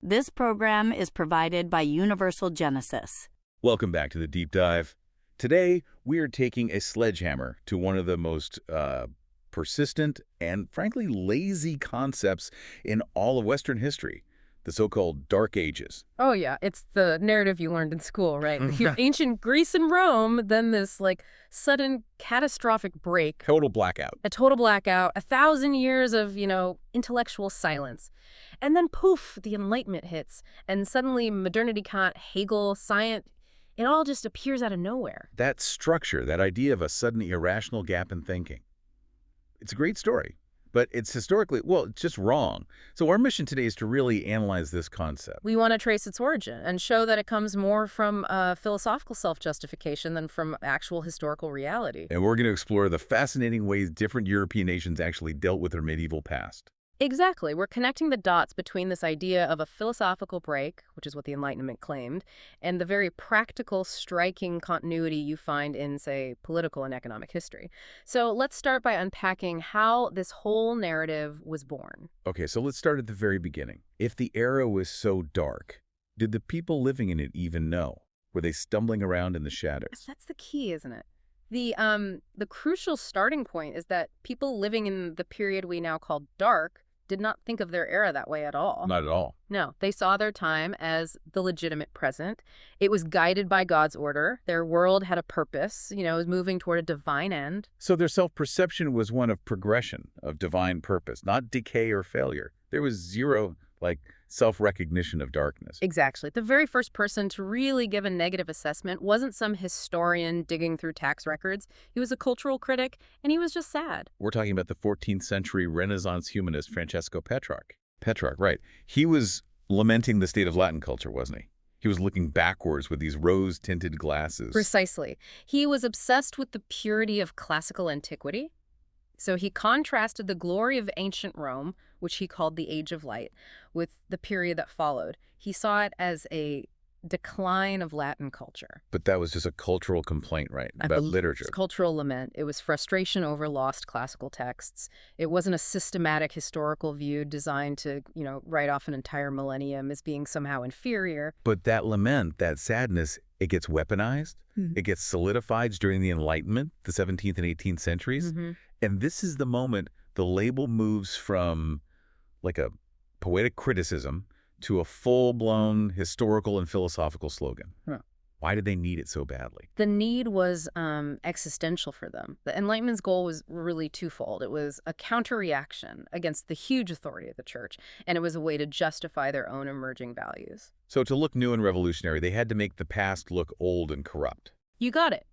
This program is provided by Universal Genesis. Welcome back to the Deep Dive. Today, we are taking a sledgehammer to one of the most persistent and, frankly, lazy concepts in all of Western history, the so-called Dark Ages. Oh, yeah. It's the narrative you learned in school, right? Ancient Greece and Rome, then this, sudden catastrophic break. Total blackout. A total blackout, 1,000 years of, intellectual silence. And then, poof, the Enlightenment hits. And suddenly, modernity, Kant, Hegel, science, it all just appears out of nowhere. That structure, that idea of a sudden irrational gap in thinking. It's a great story, but it's historically, it's just wrong. So our mission today is to really analyze this concept. We want to trace its origin and show that it comes more from philosophical self-justification than from actual historical reality. And we're going to explore the fascinating ways different European nations actually dealt with their medieval past. Exactly. We're connecting the dots between this idea of a philosophical break, which is what the Enlightenment claimed, and the very practical, striking continuity you find in, say, political and economic history. So let's start by unpacking how this whole narrative was born. Okay, so let's start at the very beginning. If the era was so dark, did the people living in it even know? Were they stumbling around in the shadows? That's the key, isn't it? The crucial starting point is that people living in the period we now call dark did not think of their era that way at all. Not at all. No, they saw their time as the legitimate present. It was guided by God's order. Their world had a purpose, it was moving toward a divine end. So their self-perception was one of progression, of divine purpose, not decay or failure. There was zero, self-recognition of darkness. Exactly. The very first person to really give a negative assessment wasn't some historian digging through tax records. He was a cultural critic, and he was just sad. We're talking about the 14th century Renaissance humanist Francesco Petrarch. Petrarch, right. He was lamenting the state of Latin culture, wasn't he? He was looking backwards with these rose-tinted glasses. Precisely. He was obsessed with the purity of classical antiquity. So he contrasted the glory of ancient Rome, which he called the Age of Light, with the period that followed. He saw it as a decline of Latin culture. But that was just a cultural complaint, right? About literature. It's cultural lament. It was frustration over lost classical texts. It wasn't a systematic historical view designed to, write off an entire millennium as being somehow inferior. But that lament, that sadness, it gets weaponized. It gets solidified during the Enlightenment, the 17th and 18th centuries. And this is the moment the label moves from a poetic criticism to a full-blown historical and philosophical slogan. Why did they need it so badly? The need was existential for them. The Enlightenment's goal was really twofold. It was a counter-reaction against the huge authority of the church, and it was a way to justify their own emerging values. So to look new and revolutionary, they had to make the past look old and corrupt. You got it.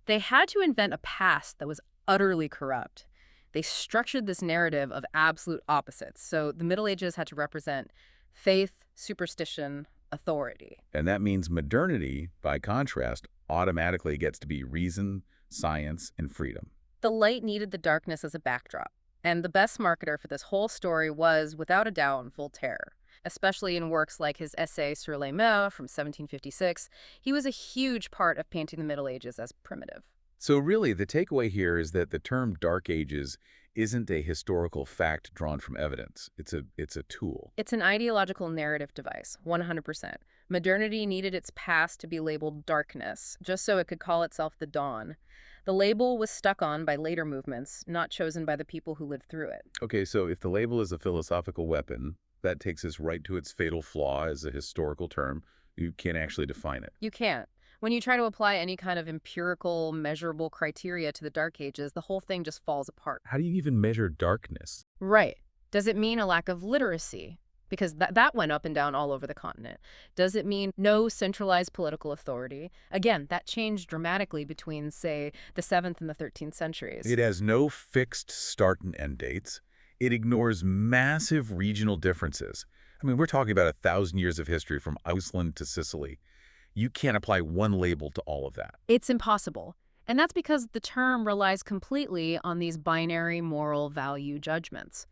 They had to invent a past that was utterly corrupt. They structured this narrative of absolute opposites. So the Middle Ages had to represent faith, superstition, authority. And that means modernity, by contrast, automatically gets to be reason, science, and freedom. The light needed the darkness as a backdrop. And the best marketer for this whole story was, without a doubt, Voltaire. Especially in works like his essay Sur les Mœurs from 1756, he was a huge part of painting the Middle Ages as primitive. So really, the takeaway here is that the term Dark Ages isn't a historical fact drawn from evidence. It's a tool. It's an ideological narrative device, 100%. Modernity needed its past to be labeled darkness, just so it could call itself the dawn. The label was stuck on by later movements, not chosen by the people who lived through it. Okay, so if the label is a philosophical weapon, that takes us right to its fatal flaw as a historical term. You can't actually define it. You can't. When you try to apply any kind of empirical, measurable criteria to the Dark Ages, the whole thing just falls apart. How do you even measure darkness? Right. Does it mean a lack of literacy? Because that went up and down all over the continent. Does it mean no centralized political authority? Again, that changed dramatically between, say, the 7th and the 13th centuries. It has no fixed start and end dates. It ignores massive regional differences. I mean, we're talking about 1,000 years of history from Iceland to Sicily. You can't apply one label to all of that. It's impossible. And that's because the term relies completely on these binary moral value judgments.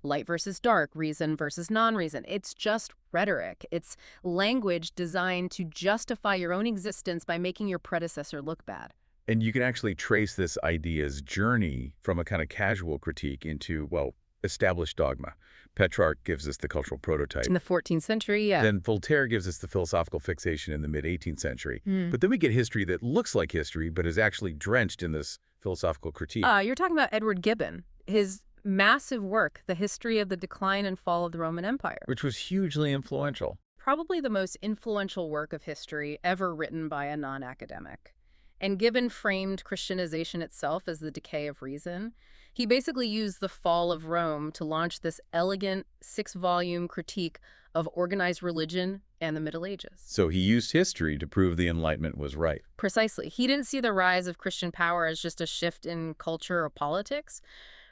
Light versus dark, reason versus non-reason. It's just rhetoric. It's language designed to justify your own existence by making your predecessor look bad. And you can actually trace this idea's journey from a kind of casual critique into, well, established dogma. Petrarch gives us the cultural prototype. In the 14th century, yeah. Then Voltaire gives us the philosophical fixation in the mid-18th century. Hmm. But then we get history that looks like history, but is actually drenched in this philosophical critique. You're talking about Edward Gibbon, his massive work, The History of the Decline and Fall of the Roman Empire. Which was hugely influential. Probably the most influential work of history ever written by a non-academic. And Gibbon framed Christianization itself as the decay of reason. He basically used the fall of Rome to launch this elegant 6-volume critique of organized religion and the Middle Ages. So he used history to prove the Enlightenment was right. Precisely. He didn't see the rise of Christian power as just a shift in culture or politics.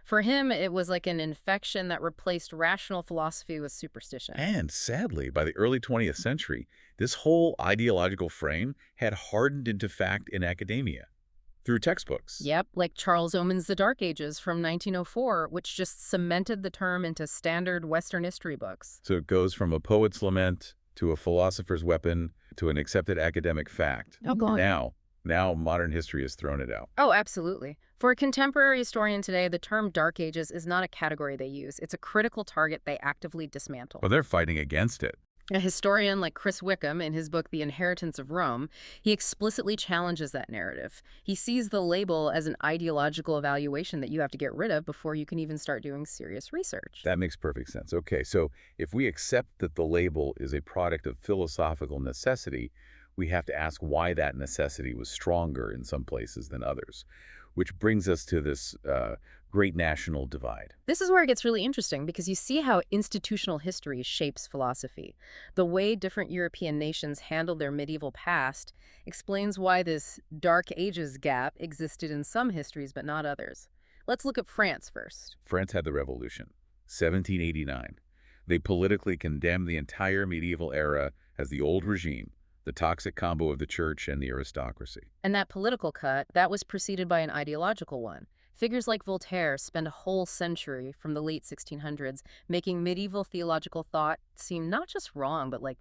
For him, it was like an infection that replaced rational philosophy with superstition. And sadly, by the early 20th century, this whole ideological frame had hardened into fact in academia through textbooks. Yep, like Charles Oman's The Dark Ages from 1904, which just cemented the term into standard Western history books. So it goes from a poet's lament to a philosopher's weapon to an accepted academic fact. Oh, God. Now modern history has thrown it out. Oh, absolutely. For a contemporary historian today, the term Dark Ages is not a category they use. It's a critical target they actively dismantle. Well, they're fighting against it. A historian like Chris Wickham, in his book The Inheritance of Rome, he explicitly challenges that narrative. He sees the label as an ideological evaluation that you have to get rid of before you can even start doing serious research. That makes perfect sense. Okay, so if we accept that the label is a product of philosophical necessity, we have to ask why that necessity was stronger in some places than others, which brings us to this great national divide. This is where it gets really interesting because you see how institutional history shapes philosophy. The way different European nations handled their medieval past explains why this Dark Ages gap existed in some histories but not others. Let's look at France first. France had the Revolution, 1789. They politically condemned the entire medieval era as the old regime, the toxic combo of the church and the aristocracy. And that political cut, that was preceded by an ideological one. Figures like Voltaire spent a whole century from the late 1600s making medieval theological thought seem not just wrong, but like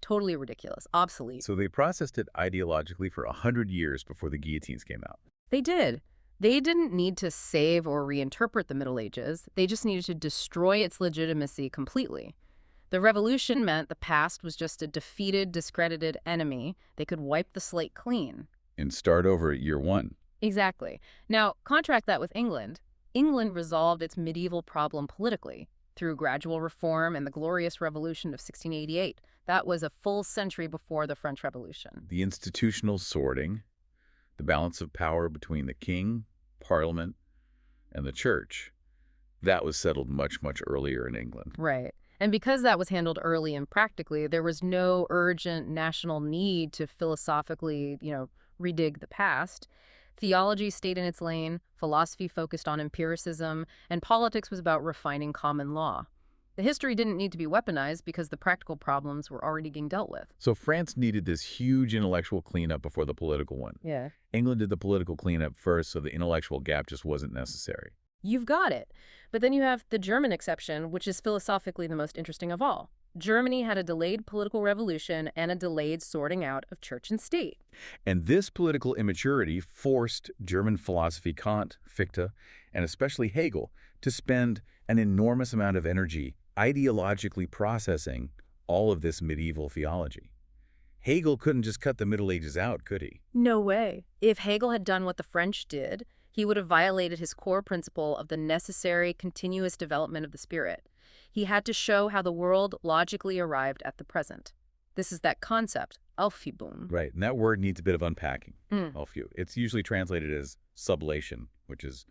totally ridiculous, obsolete. So they processed it ideologically for 100 years before the guillotines came out. They did. They didn't need to save or reinterpret the Middle Ages. They just needed to destroy its legitimacy completely. The revolution meant the past was just a defeated, discredited enemy. They could wipe the slate clean. And start over at year one. Exactly. Now, contrast that with England. England resolved its medieval problem politically through gradual reform and the Glorious Revolution of 1688. That was a full century before the French Revolution. The institutional sorting, the balance of power between the king, parliament, and the church, that was settled much, much earlier in England. Right. And because that was handled early and practically, there was no urgent national need to philosophically, redig the past. Theology stayed in its lane, philosophy focused on empiricism, and politics was about refining common law. The history didn't need to be weaponized because the practical problems were already being dealt with. So France needed this huge intellectual cleanup before the political one. Yeah. England did the political cleanup first, so the intellectual gap just wasn't necessary. You've got it. But then you have the German exception, which is philosophically the most interesting of all. Germany had a delayed political revolution and a delayed sorting out of church and state. And this political immaturity forced German philosophy, Kant, Fichte, and especially Hegel, to spend an enormous amount of energy ideologically processing all of this medieval theology. Hegel couldn't just cut the Middle Ages out, could he? No way. If Hegel had done what the French did, he would have violated his core principle of the necessary continuous development of the spirit. He had to show how the world logically arrived at the present. This is that concept, Aufhebung. Right, and that word needs a bit of unpacking. Aufhebung. It's usually translated as sublation, which is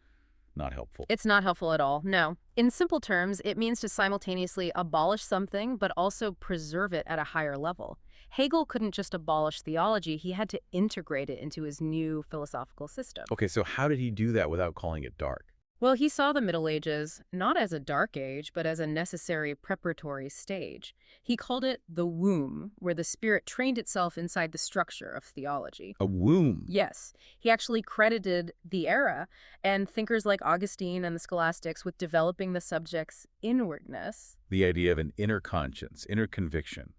not helpful. It's not helpful at all, no. In simple terms, it means to simultaneously abolish something, but also preserve it at a higher level. Hegel couldn't just abolish theology, he had to integrate it into his new philosophical system. Okay, so how did he do that without calling it dark? Well, he saw the Middle Ages not as a dark age, but as a necessary preparatory stage. He called it the womb, where the spirit trained itself inside the structure of theology. A womb? Yes. He actually credited the era and thinkers like Augustine and the scholastics with developing the subject's inwardness. The idea of an inner conscience, inner conviction,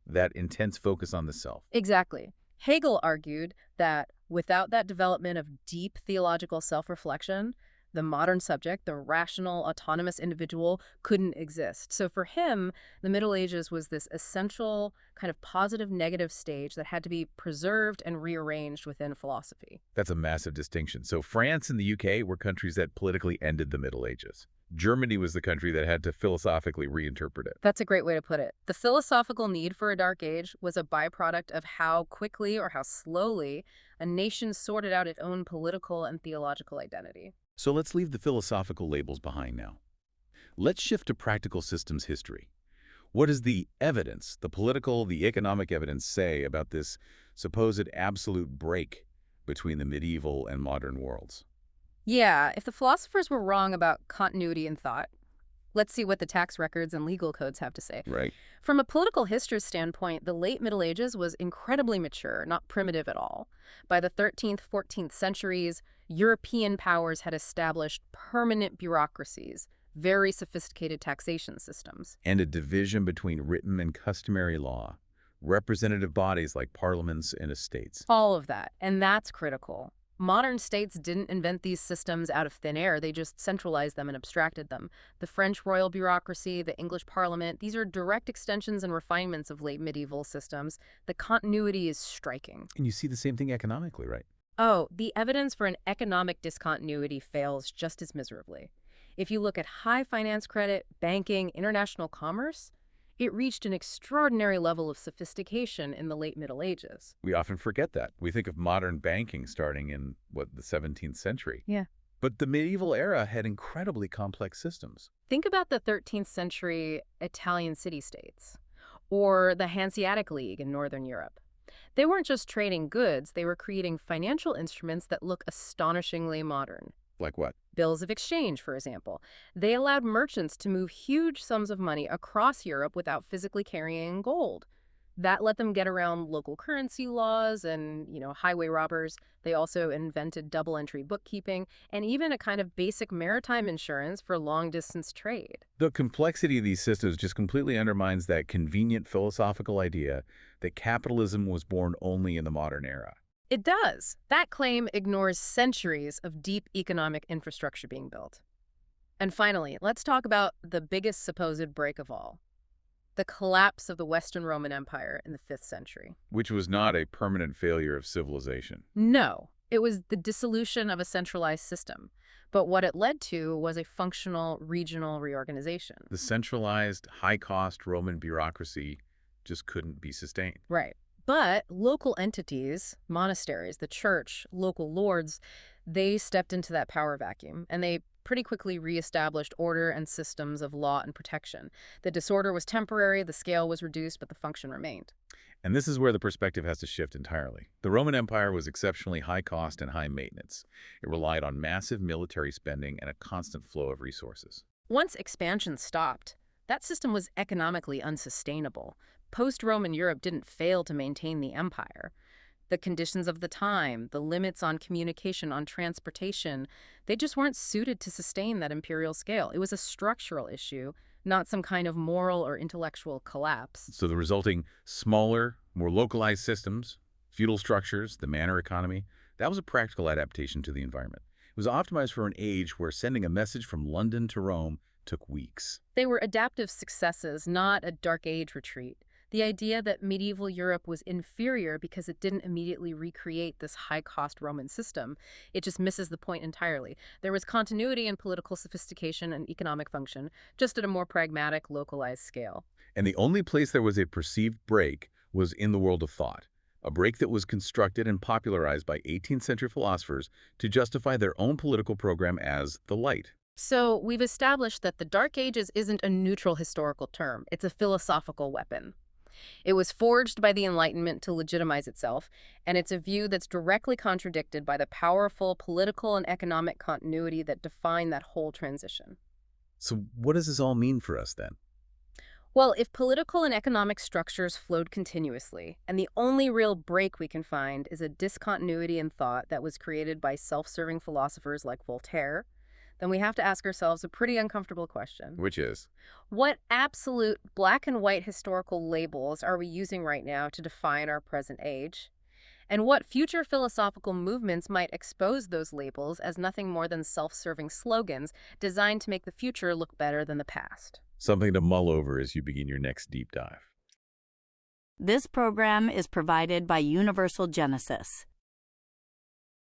that intense focus on the self. Exactly. Hegel argued that without that development of deep theological self-reflection, The modern subject, the rational, autonomous individual, couldn't exist. So for him, the Middle Ages was this essential kind of positive-negative stage that had to be preserved and rearranged within philosophy. That's a massive distinction. So France and the UK were countries that politically ended the Middle Ages. Germany was the country that had to philosophically reinterpret it. That's a great way to put it. The philosophical need for a dark age was a byproduct of how quickly or how slowly a nation sorted out its own political and theological identity. So let's leave the philosophical labels behind now. Let's shift to practical systems history. What does the evidence, the political, the economic evidence say about this supposed absolute break between the medieval and modern worlds? Yeah, if the philosophers were wrong about continuity in thought, let's see what the tax records and legal codes have to say. Right. From a political history standpoint, the late Middle Ages was incredibly mature, not primitive at all. By the 13th, 14th centuries, European powers had established permanent bureaucracies, very sophisticated taxation systems. And a division between written and customary law, representative bodies like parliaments and estates. All of that, and that's critical. Modern states didn't invent these systems out of thin air. They just centralized them and abstracted them. The French royal bureaucracy, the English parliament, these are direct extensions and refinements of late medieval systems. The continuity is striking. And you see the same thing economically, right? Oh, the evidence for an economic discontinuity fails just as miserably. If you look at high finance credit, banking, international commerce, it reached an extraordinary level of sophistication in the late Middle Ages. We often forget that. We think of modern banking starting in, the 17th century. Yeah. But the medieval era had incredibly complex systems. Think about the 13th century Italian city-states or the Hanseatic League in Northern Europe. They weren't just trading goods, they were creating financial instruments that look astonishingly modern. Like what? Bills of exchange, for example. They allowed merchants to move huge sums of money across Europe without physically carrying gold. That let them get around local currency laws and, highway robbers. They also invented double-entry bookkeeping and even a kind of basic maritime insurance for long-distance trade. The complexity of these systems just completely undermines that convenient philosophical idea that capitalism was born only in the modern era. It does. That claim ignores centuries of deep economic infrastructure being built. And finally, let's talk about the biggest supposed break of all. The collapse of the Western Roman Empire in the 5th century. Which was not a permanent failure of civilization. No, it was the dissolution of a centralized system. But what it led to was a functional regional reorganization. The centralized, high-cost Roman bureaucracy just couldn't be sustained. Right. But local entities, monasteries, the church, local lords, they stepped into that power vacuum, and they pretty quickly reestablished order and systems of law and protection. The disorder was temporary, the scale was reduced, but the function remained. And this is where the perspective has to shift entirely. The Roman Empire was exceptionally high cost and high maintenance. It relied on massive military spending and a constant flow of resources. Once expansion stopped, that system was economically unsustainable. Post-Roman Europe didn't fail to maintain the empire. The conditions of the time, the limits on communication, on transportation, they just weren't suited to sustain that imperial scale. It was a structural issue, not some kind of moral or intellectual collapse. So the resulting smaller, more localized systems, feudal structures, the manor economy, that was a practical adaptation to the environment. It was optimized for an age where sending a message from London to Rome took weeks. They were adaptive successes, not a Dark Age retreat. The idea that medieval Europe was inferior because it didn't immediately recreate this high-cost Roman system, it just misses the point entirely. There was continuity in political sophistication and economic function, just at a more pragmatic, localized scale. And the only place there was a perceived break was in the world of thought, a break that was constructed and popularized by 18th century philosophers to justify their own political program as the light. So we've established that the Dark Ages isn't a neutral historical term. It's a philosophical weapon. It was forged by the Enlightenment to legitimize itself, and it's a view that's directly contradicted by the powerful political and economic continuity that define that whole transition. So what does this all mean for us then? Well, if political and economic structures flowed continuously, and the only real break we can find is a discontinuity in thought that was created by self-serving philosophers like Voltaire, then we have to ask ourselves a pretty uncomfortable question. Which is? What absolute black and white historical labels are we using right now to define our present age? and what future philosophical movements might expose those labels as nothing more than self-serving slogans designed to make the future look better than the past. Something to mull over as you begin your next deep dive. This program is provided by Universal Genesis.